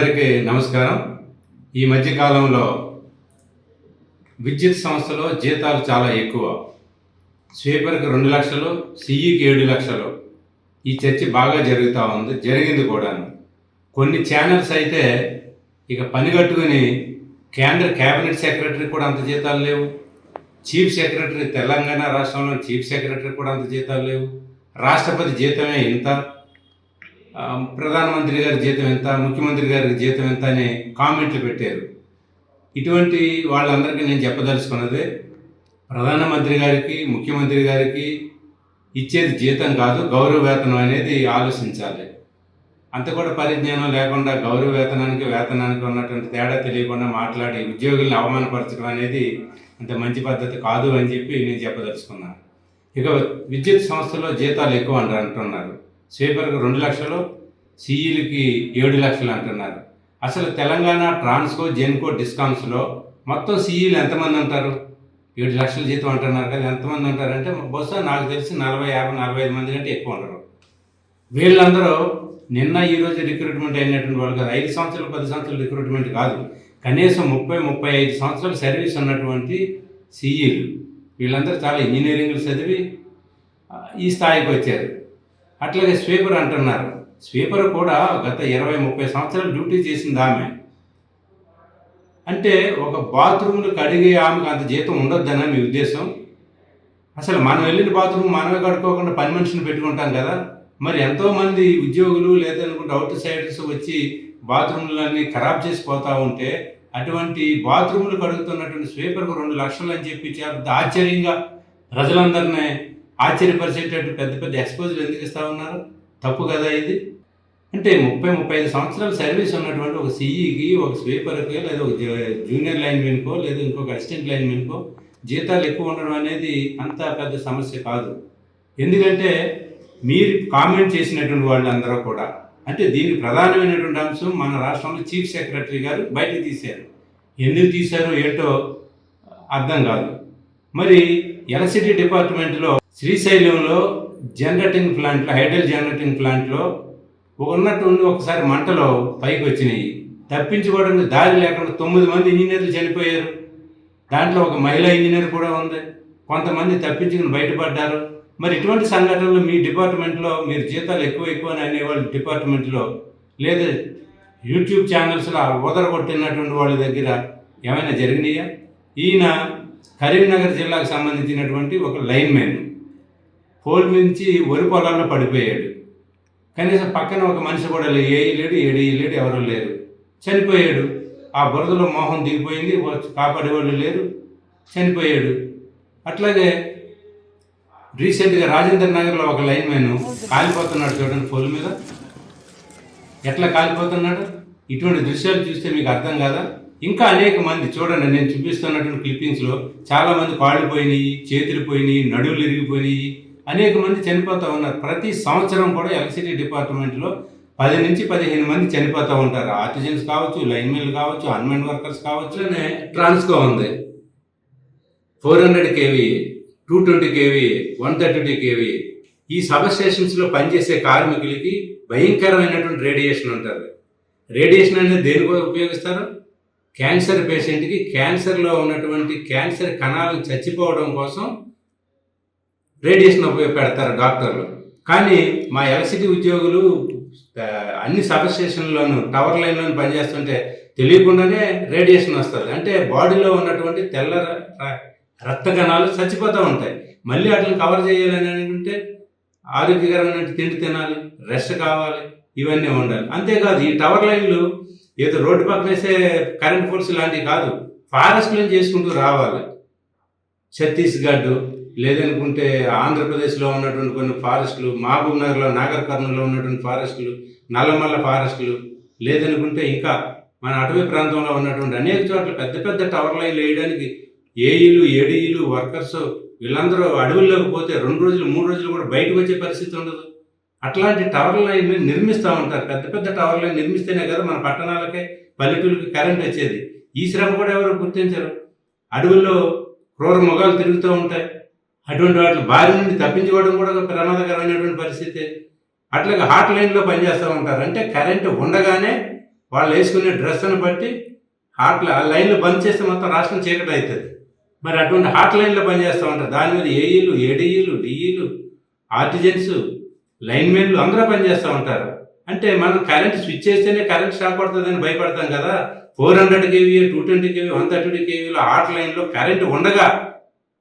అందరికీ నమస్కారం. ఈ మధ్యకాలంలో విద్యుత్ సంస్థలో జీతాలు చాలా ఎక్కువ. స్వీపర్కి 2 లక్షలు, సిఈకి 7 లక్షలు. ఈ చర్చ బాగా జరుగుతూ ఉంది, జరిగింది కూడాను. కొన్ని ఛానల్స్ అయితే ఇక పని కట్టుకుని కేంద్ర కేబినెట్ సెక్రటరీ కూడా అంత జీతాలు లేవు, చీఫ్ సెక్రటరీ తెలంగాణ రాష్ట్రంలో చీఫ్ సెక్రటరీ కూడా అంత జీతాలు లేవు, రాష్ట్రపతి జీతమే ఇంత, ప్రధానమంత్రి గారి జీతం ఎంత, ముఖ్యమంత్రి గారికి జీతం ఎంత అని కామెంట్లు పెట్టారు. ఇటువంటి వాళ్ళందరికీ నేను చెప్పదలుచుకున్నదే, ప్రధానమంత్రి గారికి ముఖ్యమంత్రి గారికి ఇచ్చేది జీతం కాదు, గౌరవ వేతనం అనేది ఆలోచించాలి. అంత కూడా పరిజ్ఞానం లేకుండా గౌరవ వేతనానికి ఉన్నటువంటి తేడా తెలియకుండా మాట్లాడి ఉద్యోగుల్ని అవమానపరచడం అనేది అంత మంచి పద్ధతి కాదు అని చెప్పి నేను చెప్పదలుచుకున్నాను. ఇక విద్యుత్ సంస్థలో జీతాలు ఎక్కువ అంటున్నారు. స్వీపర్కి 2 లక్షలు, సిఈలకి 7 లక్షలు అంటున్నారు. అసలు తెలంగాణ ట్రాన్స్కో, జెన్కో, డిస్కామ్స్లో మొత్తం సిఈలు ఎంతమంది ఉంటారు? 7 లక్షల జీతం అంటున్నారు కదా, ఎంతమంది ఉంటారంటే బహుశా నాకు తెలిసి 40, 50, 45 మంది కంటే ఎక్కువ ఉండరు. వీళ్ళందరూ నిన్న ఈరోజు రిక్రూట్మెంట్ అయినటువంటి వాళ్ళు కాదు, 5 సంవత్సరాలు 10 సంవత్సరాలు రిక్రూట్మెంట్ కాదు, కనీసం 30-35 సంవత్సరాల సర్వీస్ ఉన్నటువంటి సిఈలు. వీళ్ళందరూ చాలా ఇంజనీరింగ్లు చదివి ఈ స్థాయికి వచ్చారు. అట్లాగే స్వీపర్ అంటున్నారు. స్వీపర్ కూడా గత 20-30 సంవత్సరాలు డ్యూటీ చేసింది ఆమె. అంటే ఒక బాత్రూమ్లు కడిగే ఆమెకు అంత జీతం ఉండొద్దనా మీ ఉద్దేశం? అసలు మనం వెళ్ళిన బాత్రూమ్ మనమే కడుక్కోకుండా పని మనిషిని పెట్టుకుంటాం కదా. మరి ఎంతోమంది ఉద్యోగులు లేదనుకుంటే అవుట్ సైడర్స్ వచ్చి బాత్రూమ్లన్నీ ఖరాబ్ చేసిపోతూ ఉంటే అటువంటి బాత్రూమ్లు కడుగుతున్నటువంటి స్వీపర్కు 2 లక్షలు అని చెప్పి ఆశ్చర్యంగా ప్రజలందరినీ ఆశ్చర్యపరిచేటట్టు పెద్ద పెద్ద ఎక్స్పోజులు ఎందుకు ఇస్తూ ఉన్నారు? తప్పు కదా ఇది. అంటే 30-35 సంవత్సరాల సర్వీస్ ఉన్నటువంటి ఒక సిఈకి, ఒక స్వీపర్కి, లేదా ఒక జూనియర్ లైన్మెన్కో, లేదా ఇంకొక అసిస్టెంట్ లైన్మెన్కో జీతాలు ఎక్కువ ఉండడం అనేది అంత పెద్ద సమస్య కాదు. ఎందుకంటే మీరు కామెంట్ చేసినటువంటి వాళ్ళందరూ కూడా, అంటే దీనికి ప్రధానమైనటువంటి అంశం మన రాష్ట్రంలో చీఫ్ సెక్రటరీ గారు బయటకు తీశారు. ఎందుకు తీశారో ఏంటో అర్థం కాదు. మరి ఎలక్ట్రిసిటీ డిపార్ట్మెంట్లో శ్రీశైలంలో జనరేటింగ్ ప్లాంట్లో, హైడ్రల్ జనరేటింగ్ ప్లాంట్లో ఉన్నట్టుండి ఒకసారి మంటలో పైకి వచ్చినాయి. తప్పించుకోవడానికి దారి లేకుండా 9 మంది ఇంజనీర్లు చనిపోయారు. దాంట్లో ఒక మహిళా ఇంజనీర్ కూడా ఉంది. కొంతమంది తప్పించుకుని బయటపడ్డారు. మరి ఇటువంటి సంఘటనలు మీ డిపార్ట్మెంట్లో మీరు జీతాలు ఎక్కువ అని అనేవాళ్ళు డిపార్ట్మెంట్లో, లేదా యూట్యూబ్ ఛానల్స్లో కొట్టినటువంటి వాళ్ళ దగ్గర ఏమైనా జరిగినాయా? ఈయన కరీంనగర్ జిల్లాకు సంబంధించినటువంటి ఒక లైన్మెన్ పోల్ నుంచి వరి పొలాల్లో పడిపోయాడు. కనీసం పక్కన ఒక మనిషి కూడా ఏఈ లేడు, ఏడీ లేడు, ఎవరు లేరు, చనిపోయాడు. ఆ బురదలో మోహం దిగిపోయింది, కాపాడేవాళ్ళు లేరు, చనిపోయాడు. అట్లాగే రీసెంట్గా రాజేంద్ర నగర్లో ఒక లైన్మెన్ కాలిపోతున్నాడు. చూడండి పోల్ మీద ఎట్లా కాలిపోతున్నాడు. ఇటువంటి దృశ్యాలు చూస్తే మీకు అర్థం కాదా? ఇంకా అనేక మంది చూడండి, నేను చూపిస్తున్నటువంటి క్లిప్పింగ్స్లో చాలామంది కాళ్ళు పోయినాయి, చేతులు పోయినాయి, నడువులు ఇరిగిపోయినాయి, అనేక మంది చనిపోతూ ఉన్నారు. ప్రతి సంవత్సరం కూడా ఎలక్ట్రిసిటీ డిపార్ట్మెంట్లో 10 నుంచి 15 మంది చనిపోతూ ఉంటారు. ఆర్టిజన్స్ కావచ్చు, లైన్మెన్లు కావచ్చు, అన్మెన్ వర్కర్స్ కావచ్చు. ట్రాన్స్కో ఉంది 400 kV, 220 kV, 132 kV. ఈ సబ్ స్టేషన్స్లో పనిచేసే కార్మికులకి భయంకరమైనటువంటి రేడియేషన్ ఉంటుంది. రేడియేషన్ అనేది దేనికి ఉపయోగిస్తారు? క్యాన్సర్ పేషెంట్కి క్యాన్సర్లో ఉన్నటువంటి క్యాన్సర్ కణాలను చచ్చిపోవడం కోసం రేడియేషన్ ఉపయోగపెడతారు డాక్టర్లు. కానీ మా ఎలక్ట్రిసిటీ ఉద్యోగులు అన్ని సబ్ స్టేషన్లోనూ టవర్ లైన్లోనూ పనిచేస్తుంటే తెలియకుండానే రేడియేషన్ వస్తుంది. అంటే బాడీలో ఉన్నటువంటి తెల్ల రక్త కణాలు చచ్చిపోతూ ఉంటాయి. మళ్ళీ వాటిని కవర్ చేయాలని అనుకుంటే ఆరోగ్యకరమైన తిండి తినాలి, రెస్ట్ కావాలి, ఇవన్నీ ఉండాలి. అంతేకాదు ఈ టవర్ లైన్లు ఏదో రోడ్డు పక్కన వేసే కరెంట్ పోల్స్ లాంటివి కాదు, ఫారెస్ట్లను చేసుకుంటూ రావాలి. ఛత్తీస్గఢ్ లేదనుకుంటే ఆంధ్రప్రదేశ్లో ఉన్నటువంటి కొన్ని ఫారెస్టులు, మహబూబ్ నగర్లో, నాగర్ కర్నూల్లో ఉన్నటువంటి ఫారెస్టులు, నల్లమల్ల ఫారెస్టులు, లేదనుకుంటే ఇంకా మన అటవీ ప్రాంతంలో ఉన్నటువంటి అనేక చోట్ల పెద్ద పెద్ద టవర్ లైన్లు వేయడానికి ఏఈలు, ఏడీఈలు, వర్కర్స్ వీళ్ళందరూ అడవుల్లోకి పోతే 2 రోజులు 3 రోజులు కూడా బయటకు వచ్చే పరిస్థితి ఉండదు. అట్లాంటి టవర్ లైన్లు నిర్మిస్తూ ఉంటారు. పెద్ద పెద్ద టవర్ లైన్ నిర్మిస్తేనే కదా మన పట్టణాలకే, పల్లెటూళ్ళకి కరెంట్ వచ్చేది. ఈ శ్రమ కూడా ఎవరు గుర్తించరు. అడవుల్లో క్రూర మృగాలు తిరుగుతూ ఉంటాయి. అటువంటి వాటి బారి నుండి తప్పించుకోవడం కూడా ఒక ప్రమాదకరమైనటువంటి పరిస్థితి. అట్లాగే హాట్ లైన్లో పనిచేస్తూ ఉంటారు. అంటే కరెంటు ఉండగానే వాళ్ళు వేసుకునే డ్రెస్సును బట్టి లైన్లో బంద్ చేస్తే మొత్తం రాష్ట్రం చీకటి అవుతుంది. మరి అటువంటి హాట్ లైన్లో పనిచేస్తూ ఉంటారు. దాని మీద ఏఈలు, ఏడీఈలు, డిఈలు, ఆర్టిజన్స్, లైన్మెన్లు అందరూ పనిచేస్తూ ఉంటారు. అంటే మనం కరెంట్ స్విచ్ చేస్తేనే కరెంట్ షాక్ పడుతుందని భయపడతాం కదా. 400 కేవీ, 220 కేవీ, 130 కేవీలో హాట్ లైన్లో కరెంట్ ఉండగా,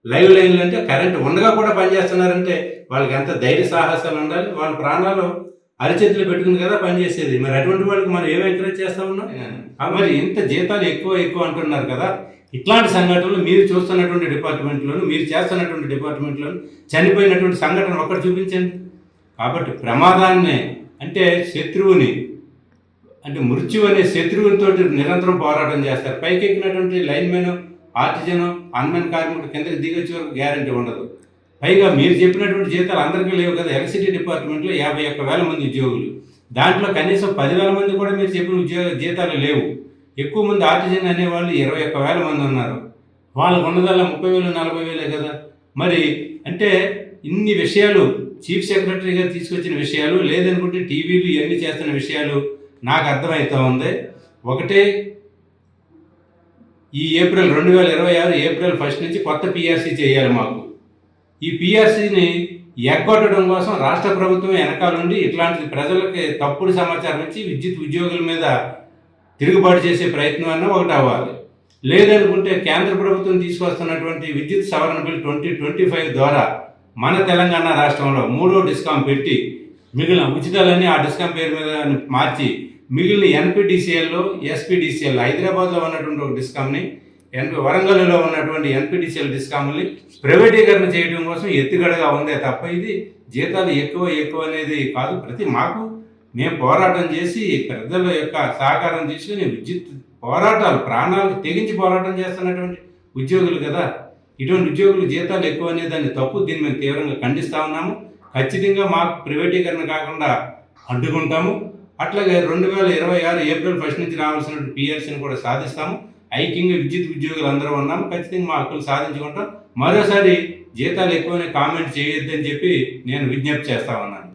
లైవ్ లైన్లు అంటే కరెంట్ ఉండగా కూడా పనిచేస్తున్నారంటే వాళ్ళకి ఎంత ధైర్య సాహసాలు ఉండాలి. వాళ్ళ ప్రాణాలు అరిచేతులు పెట్టుకుని కదా పనిచేసేది. మరి అటువంటి వాళ్ళకి మనం ఏం ఎంకరేజ్ చేస్తా ఉన్నాం? మరి ఇంత జీతాలు ఎక్కువ అంటున్నారు కదా. ఇట్లాంటి సంఘటనలు మీరు చూస్తున్నటువంటి డిపార్ట్మెంట్లోను, మీరు చేస్తున్నటువంటి డిపార్ట్మెంట్లోను చనిపోయినటువంటి సంఘటన ఒక్కటి చూపించండి. కాబట్టి ప్రమాదాన్ని అంటే శత్రువుని అంటే మృత్యు అనే శత్రువునితో నిరంతరం పోరాటం చేస్తారు. పైకి ఎక్కినటువంటి లైన్మెన్, ఆర్టిజన్, అన్మెన్ కార్మికుడు కిందకి దిగొచ్చే వరకు గ్యారంటీ ఉండదు. పైగా మీరు చెప్పినటువంటి జీతాలు అందరికీ లేవు కదా. ఎలక్ట్రిసిటీ డిపార్ట్మెంట్లో 51,000 మంది ఉద్యోగులు, దాంట్లో కనీసం 10,000 మంది కూడా మీరు చెప్పిన జీతాలు లేవు. ఎక్కువ మంది ఆర్టిజన్ అనేవాళ్ళు 21,000 మంది ఉన్నారు. వాళ్ళకు ఉన్నదల్లా 30,000, 40,000 కదా. మరి అంటే ఇన్ని విషయాలు చీఫ్ సెక్రటరీ గారు తీసుకొచ్చిన విషయాలు, లేదనుకుంటే టీవీలు ఇవన్నీ చేస్తున్న విషయాలు నాకు అర్థమవుతూ ఉంది. ఒకటే, ఈ ఏప్రిల్ 2026 ఏప్రిల్ 1 నుంచి కొత్త పిఆర్సీ చేయాలి మాకు. ఈ పిఆర్సీని ఎగ్గొట్టడం కోసం రాష్ట్ర ప్రభుత్వం వెనకాలండి ఇట్లాంటి ప్రజలకి తప్పుడు సమాచారం ఇచ్చి విద్యుత్ ఉద్యోగుల మీద తిరుగుబాటు చేసే ప్రయత్నం అన్న ఒకటి అవ్వాలి. లేదనుకుంటే కేంద్ర ప్రభుత్వం తీసుకొస్తున్నటువంటి విద్యుత్ సవరణ బిల్ 2025 ద్వారా మన తెలంగాణ రాష్ట్రంలో 3వ డిస్కాం పెట్టి మిగిలిన ఉచితాలన్నీ ఆ డిస్కాం పేరు మీద మార్చి మిగిలిన ఎన్పిడిసిఎల్లో, ఎస్పీడీసీఎల్, హైదరాబాద్లో ఉన్నటువంటి ఒక డిస్కామ్ని, వరంగల్లో ఉన్నటువంటి ఎన్పిడిసిఎల్ డిస్కామ్ని ప్రైవేటీకరణ చేయడం కోసం ఎత్తుగడగా ఉందే తప్ప ఇది జీతాలు ఎక్కువ అనేది కాదు. మేము పోరాటం చేసి ప్రజల యొక్క సహకారం తీసుకుని విద్యుత్ పోరాటాలు ప్రాణాలకు తెగించి పోరాటం చేస్తున్నటువంటి ఉద్యోగులు కదా. ఇటువంటి ఉద్యోగులు జీతాలు ఎక్కువ అనే దాన్ని తప్పు. దీన్ని మేము తీవ్రంగా ఖండిస్తూ ఉన్నాము. ఖచ్చితంగా మాకు ప్రైవేటీకరణ కాకుండా అడ్డుకుంటాము. అట్లాగే 2026 ఏప్రిల్ 1 నుంచి రావాల్సిన పిఆర్సీని కూడా సాధిస్తాము. ఐక్యంగా విద్యుత్ ఉద్యోగులు అందరూ ఉన్నాము. ఖచ్చితంగా మా హక్కులు సాధించుకుంటాం. మరోసారి జీతాలు ఎక్కువనే కామెంట్ చేయొద్దని చెప్పి నేను విజ్ఞప్తి చేస్తా ఉన్నాను.